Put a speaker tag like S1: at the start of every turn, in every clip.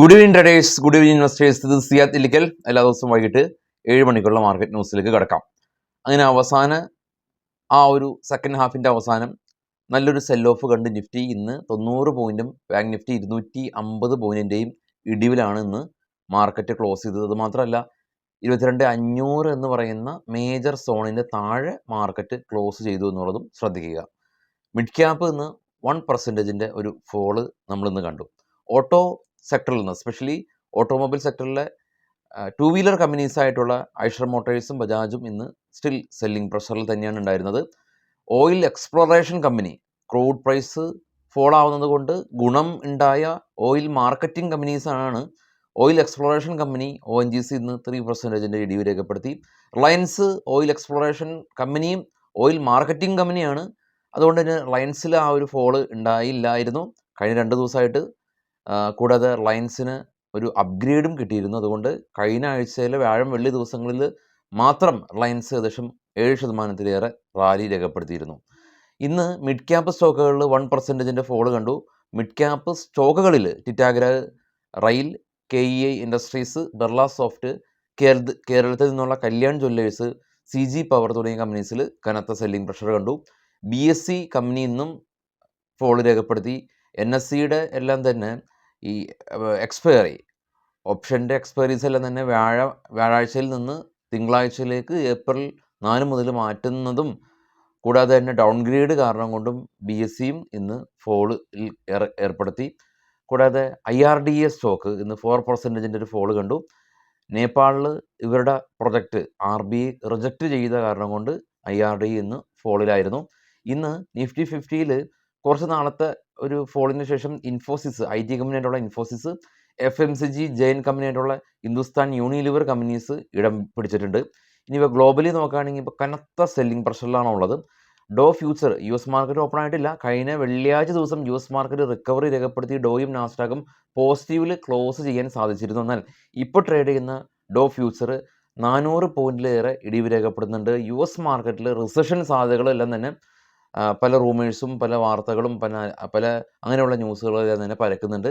S1: Good evening traders, good evening investors. ഇത് സിയാദ് ഇല്ലിക്കൽ. എല്ലാ ദിവസവും വൈകിട്ട് 7 മണിക്കുള്ള മാർക്കറ്റ് ന്യൂസിലേക്ക് കിടക്കാം. അങ്ങനെ ആ ഒരു സെക്കൻഡ് ഹാഫിൻ്റെ അവസാനം നല്ലൊരു സെൽ ഓഫ് കണ്ട് നിഫ്റ്റി ഇന്ന് 90 പോയിൻറ്റും ബാങ്ക് നിഫ്റ്റി 250 പോയിൻറ്റിൻ്റെയും ഇടിവിലാണ് ഇന്ന് മാർക്കറ്റ് ക്ലോസ് ചെയ്തത്. അത് മാത്രമല്ല 22,500 എന്ന് പറയുന്ന മേജർ സോണിൻ്റെ താഴെ മാർക്കറ്റ് ക്ലോസ് ചെയ്തു എന്നുള്ളതും ശ്രദ്ധിക്കുക. മിഡ് ക്യാപ്പ് ഇന്ന് 1% ഒരു ഫോള് നമ്മളിന്ന് കണ്ടു. ഓട്ടോ സെക്ടറിൽ നിന്ന്, എസ്പെഷ്യലി ഓട്ടോമൊബൈൽ സെക്ടറിലെ ടു വീലർ കമ്പനീസ് ആയിട്ടുള്ള ഐഷർ മോട്ടോഴ്സും ബജാജും ഇന്ന് സ്റ്റിൽ സെല്ലിംഗ് പ്രഷറിൽ തന്നെയാണ് ഉണ്ടായിരുന്നത്. Oil exploration company crude price fall ആവുന്നത് കൊണ്ട് ഗുണം ഉണ്ടായ ഓയിൽ മാർക്കറ്റിംഗ് കമ്പനീസാണ്. ഓയിൽ എക്സ്പ്ലോറേഷൻ കമ്പനി ONGC ഇന്ന് 3% ഇടിവ് രേഖപ്പെടുത്തി. റിലയൻസ് ഓയിൽ എക്സ്പ്ലോറേഷൻ കമ്പനിയും ഓയിൽ മാർക്കറ്റിംഗ് കമ്പനിയാണ്. അതുകൊണ്ട് തന്നെ റിലയൻസിൽ ആ ഒരു ഫോള് ഉണ്ടായില്ലായിരുന്നു കഴിഞ്ഞ 2 ദിവസമായിട്ട്. കൂടാതെ റിലയൻസിന് ഒരു അപ്ഗ്രേഡും കിട്ടിയിരുന്നു. അതുകൊണ്ട് കഴിഞ്ഞ ആഴ്ചയിലെ വ്യാഴം വെള്ളി ദിവസങ്ങളിൽ മാത്രം റിലയൻസ് ഏകദേശം 7% റാലി രേഖപ്പെടുത്തിയിരുന്നു. ഇന്ന് മിഡ് ക്യാപ്പ് സ്റ്റോക്കുകളിൽ 1% ഫോള് കണ്ടു. മിഡ് ക്യാപ്പ് സ്റ്റോക്കുകളിൽ Titagarh rail, KEI industries, Birla soft, കേരളത്തിൽ നിന്നുള്ള കല്യാൺ ജ്വല്ലേഴ്സ്, CG പവർ തുടങ്ങിയ കമ്പനീസിൽ കനത്ത സെല്ലിംഗ് പ്രഷർ കണ്ടു. BSE കമ്പനി ഇന്നും ഫോള് രേഖപ്പെടുത്തി. NSEയുടെ എല്ലാം തന്നെ ഈ എക്സ്പയറി ഓപ്ഷൻ്റെ എക്സ്പയറീസ് എല്ലാം തന്നെ വ്യാഴാഴ്ചയിൽ നിന്ന് തിങ്കളാഴ്ചയിലേക്ക് April 4 മുതൽ മാറ്റുന്നതും കൂടാതെ തന്നെ ഡൗൺഗ്രേഡ് കാരണം കൊണ്ടും BSEയും ഇന്ന് ഫോളിൽ ഏർപ്പെടുത്തി. കൂടാതെ IRDA സ്റ്റോക്ക് ഇന്ന് 4% ഒരു ഫോള് കണ്ടു. നേപ്പാളിൽ ഇവരുടെ പ്രൊജക്റ്റ് RBI റിജക്റ്റ് ചെയ്ത കാരണം കൊണ്ട് IRDA ഇന്ന് ഫോളിലായിരുന്നു. ഇന്ന് നിഫ്റ്റി 50യിൽ കുറച്ച് നാളത്തെ ഒരു ഫോളിന് ശേഷം ഇൻഫോസിസ്, IT കമ്പനിയായിട്ടുള്ള ഇൻഫോസിസ്, FMCG ജെയിൻ കമ്പനിയായിട്ടുള്ള ഹിന്ദുസ്ഥാൻ യൂണിലിവർ കമ്പനീസ് ഇടം പിടിച്ചിട്ടുണ്ട്. ഇനിയിപ്പോൾ ഗ്ലോബലി നോക്കുകയാണെങ്കിൽ ഇപ്പോൾ കനത്ത സെല്ലിംഗ് പ്രഷറിലാണ് ഉള്ളത്. ഡോ ഫ്യൂച്ചർ US മാർക്കറ്റ് ഓപ്പൺ ആയിട്ടില്ല. കഴിഞ്ഞ വെള്ളിയാഴ്ച ദിവസം US മാർക്കറ്റ് റിക്കവറി രേഖപ്പെടുത്തി ഡോയും നാസ്ഡാക്കും പോസിറ്റീവിൽ ക്ലോസ് ചെയ്യാൻ സാധിച്ചിരുന്നു. എന്നാൽ ഇപ്പോൾ ട്രേഡ് ചെയ്യുന്ന ഡോ ഫ്യൂച്ചർ 400 പോയിന്റിലേറെ ഇടിവ് രേഖപ്പെടുന്നുണ്ട്. US മാർക്കറ്റിൽ റിസഷൻ സാധ്യതകളെല്ലാം തന്നെ പല റൂമേഴ്സും പല വാർത്തകളും പല അങ്ങനെയുള്ള ന്യൂസുകളെല്ലാം തന്നെ പരക്കുന്നുണ്ട്.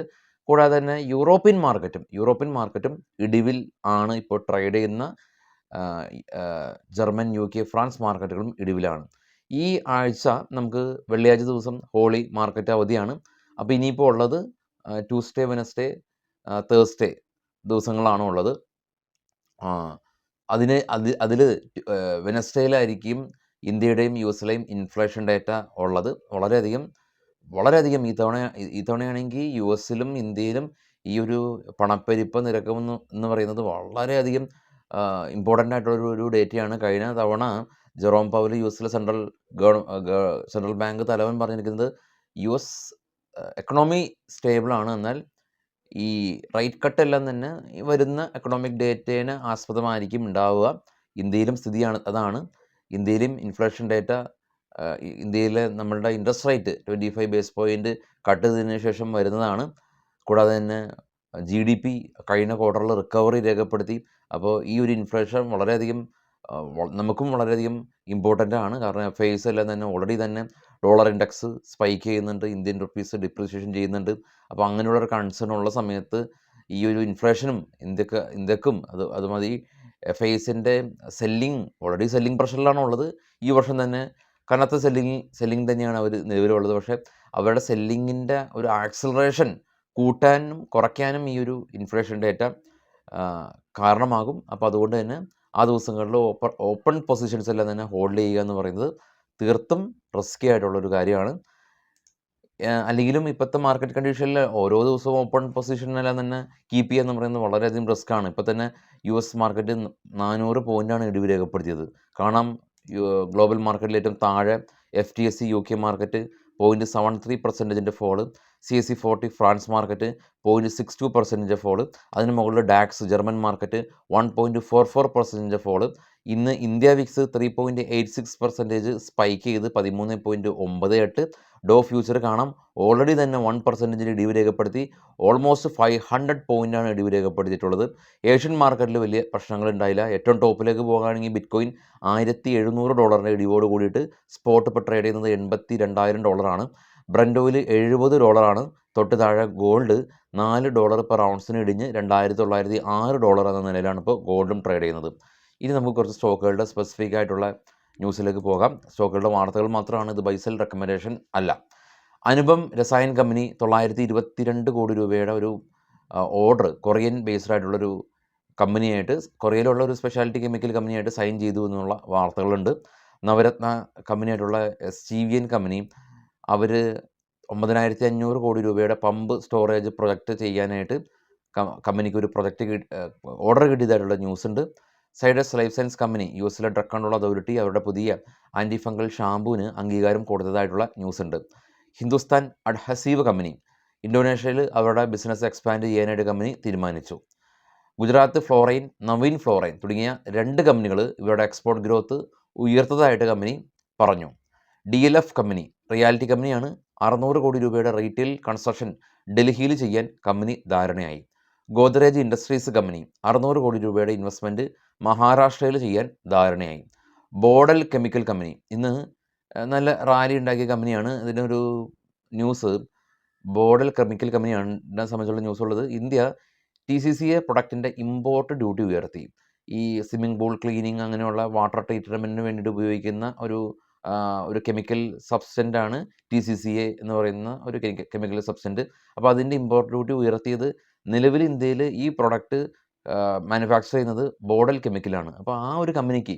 S1: കൂടാതെ തന്നെ യൂറോപ്യൻ മാർക്കറ്റും ഇടിവിൽ ആണ് ഇപ്പോൾ ട്രേഡ് ചെയ്യുന്ന. ജർമ്മൻ, UK, ഫ്രാൻസ് മാർക്കറ്റുകളും ഇടിവിലാണ്. ഈ ആഴ്ച നമുക്ക് വെള്ളിയാഴ്ച ദിവസം ഹോളി മാർക്കറ്റ് അവധിയാണ്. അപ്പോൾ ഇനിയിപ്പോൾ ഉള്ളത് ട്യൂസ്ഡേ, വെനസ്ഡേ, തേഴ്സ്ഡേ ദിവസങ്ങളാണ് ഉള്ളത്. അതിൽ വെനസ്ഡേയിലായിരിക്കും ഇന്ത്യയുടെയും US-ലെയും ഇൻഫ്ലേഷൻ ഡേറ്റ ഉള്ളത്. വളരെയധികം ഇത്തവണയാണെങ്കിൽ US-ലും ഇന്ത്യയിലും ഈ ഒരു പണപ്പെരുപ്പ നിരക്ക് എന്ന് പറയുന്നത് വളരെയധികം ഇമ്പോർട്ടൻ്റ് ആയിട്ടുള്ളൊരു ഡേറ്റയാണ്. കഴിഞ്ഞ തവണ ജെറോം പവൽ US-ലെ സെൻട്രൽ ബാങ്ക് തലവൻ പറഞ്ഞിരിക്കുന്നത് US എക്കണോമി സ്റ്റേബിളാണ്, എന്നാൽ ഈ റേറ്റ് കട്ടെല്ലാം തന്നെ വരുന്ന എക്കണോമിക് ഡേറ്റേനെ ആസ്പദമായിരിക്കും ഉണ്ടാവുക. ഇന്ത്യയിലും സ്ഥിതിയാണ് അതാണ്. ഇന്ത്യയിലും ഇൻഫ്ലേഷൻ ഡേറ്റ, ഇന്ത്യയിലെ നമ്മളുടെ interest rate 25 base point cut ചെയ്തതിന് ശേഷം വരുന്നതാണ്. കൂടാതെ തന്നെ GDP കഴിഞ്ഞ ക്വാർട്ടറിൽ റിക്കവറി രേഖപ്പെടുത്തി. അപ്പോൾ ഈ ഒരു ഇൻഫ്ലേഷൻ നമുക്കും വളരെയധികം ഇമ്പോർട്ടൻ്റ് ആണ്. കാരണം FIs എല്ലാം തന്നെ ഓൾറെഡി തന്നെ ഡോളർ ഇൻഡെക്സ് സ്പൈക്ക് ചെയ്യുന്നുണ്ട്, ഇന്ത്യൻ റുപ്പീസ് ഡിപ്രീസിയേഷൻ ചെയ്യുന്നുണ്ട്. അപ്പോൾ അങ്ങനെയുള്ളൊരു കൺസേൺ ഉള്ള സമയത്ത് ഈ ഒരു ഇൻഫ്ലേഷനും ഇന്ത്യക്കും അത് മതി. FIസിൻ്റെ ഓൾറെഡി സെല്ലിംഗ് പ്രഷറിലാണ് ഉള്ളത്. ഈ വർഷം തന്നെ കനത്ത സെല്ലിംഗ് തന്നെയാണ് അവർ നിലവിലുള്ളത്. പക്ഷേ അവരുടെ സെല്ലിങ്ങിൻ്റെ ഒരു ആക്സിലറേഷൻ കൂട്ടാനും കുറയ്ക്കാനും ഈ ഒരു ഇൻഫ്ലേഷൻ ഡേറ്റ കാരണമാകും. അപ്പോൾ അതുകൊണ്ട് തന്നെ ആ ദിവസങ്ങളിൽ ഓപ്പൺ പൊസിഷൻസ് എല്ലാം തന്നെ ഹോൾഡ് ചെയ്യുക എന്ന് പറയുന്നത് തീർത്തും റിസ്കി ആയിട്ടുള്ളൊരു കാര്യമാണ്. അല്ലെങ്കിലും ഇപ്പോഴത്തെ മാർക്കറ്റ് കണ്ടീഷനിൽ ഓരോ ദിവസവും ഓപ്പൺ പൊസിഷനെല്ലാം തന്നെ കീപ്പ് ചെയ്യുക എന്ന് പറയുന്നത് വളരെയധികം റിസ്ക്കാണ്. ഇപ്പോൾ തന്നെ US മാർക്കറ്റ് 400 പോയിൻ്റാണ് ഇടിവ് രേഖപ്പെടുത്തിയത്. കാണാം ഗ്ലോബൽ മാർക്കറ്റിൽ ഏറ്റവും താഴെ FTSE UK market 0.73% fall, CAC 40 France market 0.62% fall, അതിന് മുകളിൽ ഡാക്സ് ജർമ്മൻ മാർക്കറ്റ് 1.44% ഫോള്. ഇന്ന് ഇന്ത്യ വിക്സ് 3.86% സ്പൈക്ക് ചെയ്ത് 13.98. ഡോ ഫ്യൂച്ചർ കാണാം ഓൾറെഡി തന്നെ 1% ഇടിവ് രേഖപ്പെടുത്തി. ഓൾമോസ്റ്റ് 500 പോയിൻ്റാണ് ഇടിവ് രേഖപ്പെടുത്തിയിട്ടുള്ളത്. ഏഷ്യൻ മാർക്കറ്റിൽ വലിയ പ്രശ്നങ്ങളുണ്ടായില്ല. ഏറ്റവും ടോപ്പിലേക്ക് പോകുകയാണെങ്കിൽ ബിറ്റ്കോയിൻ $1,700 ഇടിവോട് കൂടിയിട്ട് സ്പോട്ട് ഇപ്പോൾ ട്രേഡ് ചെയ്യുന്നത് $82,000. ബ്രന്റ് ഓയിൽ $70, തൊട്ട് താഴെ ഗോൾഡ് $4 പെർ ഔൺസിന് ഇടിഞ്ഞ് $2,906 എന്ന നിലയിലാണ് ഇപ്പോൾ ഗോൾഡും ട്രേഡ് ചെയ്യുന്നത്. ഇനി നമുക്ക് കുറച്ച് സ്റ്റോക്കുകളുടെ സ്പെസിഫിക് ആയിട്ടുള്ള ന്യൂസിലേക്ക് പോകാം. സ്റ്റോക്കുകളുടെ വാർത്തകൾ മാത്രമാണ്, ഇത് ബൈസെൽ റെക്കമെൻഡേഷൻ അല്ല. അനുപം രസായൻ കമ്പനി 922 കോടി രൂപയുടെ ഒരു ഓർഡർ കൊറിയൻ ബേസ്ഡ് ആയിട്ടുള്ളൊരു കമ്പനിയായിട്ട്, കൊറിയയിലുള്ള ഒരു സ്പെഷ്യാലിറ്റി കെമിക്കൽ കമ്പനിയായിട്ട് സൈൻ ചെയ്തു എന്നുള്ള വാർത്തകളുണ്ട്. നവരത്ന കമ്പനിയായിട്ടുള്ള SGVN കമ്പനി അവർ 9,500 കോടി രൂപയുടെ പമ്പ് സ്റ്റോറേജ് പ്രൊജക്റ്റ് ചെയ്യാനായിട്ട് കമ്പനിക്ക് ഒരു ഓർഡർ കിട്ടിയതായിട്ടുള്ള ന്യൂസ് ഉണ്ട്. Zydus life science company US drug control authority അവരുടെ പുതിയ ആൻറ്റി ഫംഗൽ ഷാമ്പൂവിന് അംഗീകാരം കൊടുത്തതായിട്ടുള്ള ന്യൂസ് ഉണ്ട്. ഹിന്ദുസ്ഥാൻ അഡ്ഹസീവ് കമ്പനി ഇന്തോനേഷ്യയിൽ അവരുടെ ബിസിനസ് എക്സ്പാൻഡ് ചെയ്യാനായിട്ട് കമ്പനി തീരുമാനിച്ചു. ഗുജറാത്ത് ഫ്ലോറൈൻ, നവീൻ ഫ്ലോറൈൻ തുടങ്ങിയ 2 കമ്പനികൾ ഇവരുടെ എക്സ്പോർട്ട് ഗ്രോത്ത് ഉയർത്തതായിട്ട് കമ്പനി പറഞ്ഞു. DLF കമ്പനി റിയാലിറ്റി കമ്പനിയാണ്. 600 കോടി രൂപയുടെ റീറ്റെയിൽ കൺസ്ട്രക്ഷൻ ഡൽഹിയിൽ ചെയ്യാൻ കമ്പനി ധാരണയായി. ഗോദ്രേജ് ഇൻഡസ്ട്രീസ് കമ്പനി 600 കോടി രൂപയുടെ ഇൻവെസ്റ്റ്മെൻറ്റ് മഹാരാഷ്ട്രയിൽ ചെയ്യാൻ ധാരണയായി. ബോഡൽ കെമിക്കൽ കമ്പനി ഇന്ന് നല്ല റാലി ഉണ്ടാക്കിയ കമ്പനിയാണ്. ഇതിനൊരു ന്യൂസ്, ബോഡൽ കെമിക്കൽ കമ്പനിയാണ് സംബന്ധിച്ചുള്ള ന്യൂസ് ഉള്ളത്. ഇന്ത്യ TCCA പ്രൊഡക്റ്റിൻ്റെ ഇമ്പോർട്ട് ഡ്യൂട്ടി ഉയർത്തി. ഈ സ്വിമ്മിംഗ് പൂൾ ക്ലീനിങ് അങ്ങനെയുള്ള വാട്ടർ ട്രീറ്റ്മെൻറ്റിന് വേണ്ടിയിട്ട് ഉപയോഗിക്കുന്ന ഒരു കെമിക്കൽ സബ്സ്റ്റൻ്റാണ് TCCA എന്ന് പറയുന്ന ഒരു കെമിക്കൽ സബ്സ്റ്റൻറ്റ്. അപ്പോൾ അതിൻ്റെ ഇമ്പോർട്ട് ഡ്യൂട്ടി ഉയർത്തിയത് നിലവിൽ ഇന്ത്യയിൽ ഈ പ്രൊഡക്റ്റ് മാനുഫാക്ചർ ചെയ്യുന്നത് ബോഡൽ കെമിക്കലാണ്. അപ്പോൾ ആ ഒരു കമ്പനിക്ക്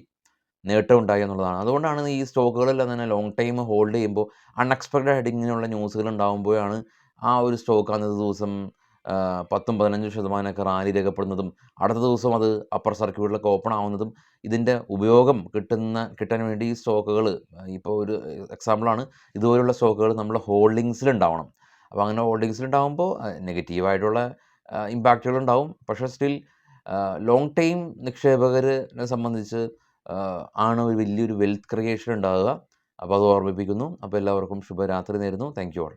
S1: നേട്ടം ഉണ്ടായി എന്നുള്ളതാണ്. അതുകൊണ്ടാണ് ഈ സ്റ്റോക്കുകളെല്ലാം തന്നെ ലോങ് ടൈം ഹോൾഡ് ചെയ്യുമ്പോൾ അൺഎക്സ്പെക്റ്റഡ് ആയിട്ട് ഇങ്ങനെയുള്ള ന്യൂസുകൾ ഉണ്ടാകുമ്പോഴാണ് ആ ഒരു സ്റ്റോക്ക് അന്നത്തെ ദിവസം 10-15% റാലി രേഖപ്പെടുന്നതും അടുത്ത ദിവസം അത് അപ്പർ സർക്യൂട്ടിലൊക്കെ ഓപ്പൺ ആവുന്നതും. ഇതിൻ്റെ ഉപയോഗം കിട്ടാൻ വേണ്ടി ഈ സ്റ്റോക്കുകൾ, ഇപ്പോൾ ഒരു എക്സാമ്പിളാണ്, ഇതുപോലുള്ള സ്റ്റോക്കുകൾ നമ്മുടെ ഹോൾഡിങ്സിലുണ്ടാവണം. അപ്പോൾ അങ്ങനെ ഹോൾഡിങ്സിലുണ്ടാകുമ്പോൾ നെഗറ്റീവായിട്ടുള്ള ഇമ്പാക്റ്റുകളുണ്ടാവും. പക്ഷേ സ്റ്റിൽ ലോങ് ടൈം നിക്ഷേപകരെ സംബന്ധിച്ച് ആണ് ഒരു വലിയൊരു വെൽത്ത് ക്രിയേഷൻ ഉണ്ടാകുക. അപ്പോൾ അത് ഓർമ്മിപ്പിക്കുന്നു. അപ്പോൾ എല്ലാവർക്കും ശുഭരാത്രി നേരുന്നു. Thank you all.